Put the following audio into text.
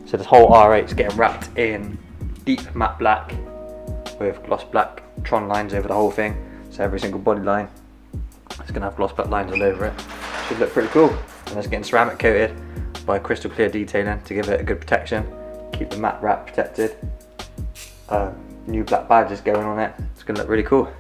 So this whole R8 is getting wrapped in deep matte black with gloss black Tron lines over the whole thing. So every single body line is going to have gloss black lines all over it. Should look pretty cool. And it's getting ceramic coated by crystal clear detailing to give it a good protection, keep the matte wrap protected. New black badges going on it. It's going to look really cool.